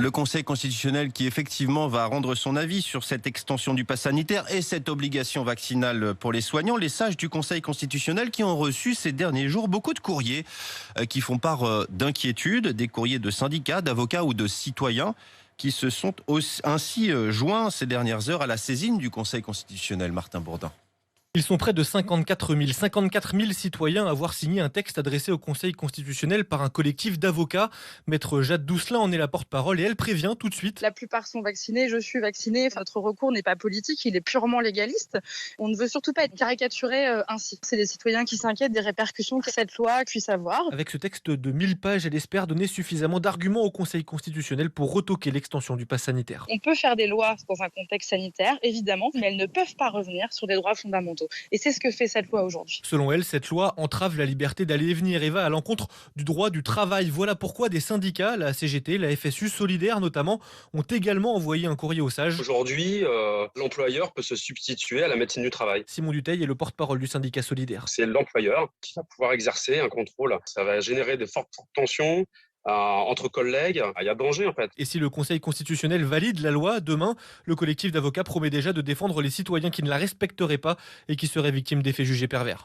Le Conseil constitutionnel qui effectivement va rendre son avis sur cette extension du pass sanitaire et cette obligation vaccinale pour les soignants. Les sages du Conseil constitutionnel qui ont reçu ces derniers jours beaucoup de courriers qui font part d'inquiétudes, des courriers de syndicats, d'avocats ou de citoyens qui se sont ainsi joints ces dernières heures à la saisine du Conseil constitutionnel. Martin Bourdin. Ils sont près de 54 000 citoyens à avoir signé un texte adressé au Conseil constitutionnel par un collectif d'avocats. Maître Jade Doucelin en est la porte-parole et elle prévient tout de suite. La plupart sont vaccinés, je suis vaccinée. Notre recours n'est pas politique, il est purement légaliste. On ne veut surtout pas être caricaturé ainsi. C'est les citoyens qui s'inquiètent des répercussions que cette loi puisse avoir. Avec ce texte de 1000 pages, elle espère donner suffisamment d'arguments au Conseil constitutionnel pour retoquer l'extension du pass sanitaire. On peut faire des lois dans un contexte sanitaire, évidemment, mais elles ne peuvent pas revenir sur des droits fondamentaux. Et c'est ce que fait cette loi aujourd'hui. Selon elle, cette loi entrave la liberté d'aller et venir et va à l'encontre du droit du travail. Voilà pourquoi des syndicats, la CGT, la FSU, Solidaire notamment, ont également envoyé un courrier aux sages. Aujourd'hui, l'employeur peut se substituer à la médecine du travail. Simon Dutheil est le porte-parole du syndicat Solidaire. C'est l'employeur qui va pouvoir exercer un contrôle. Ça va générer de fortes tensions. Entre collègues, il y a danger en fait. Et si le Conseil constitutionnel valide la loi, demain, le collectif d'avocats promet déjà de défendre les citoyens qui ne la respecteraient pas et qui seraient victimes d'effets jugés pervers.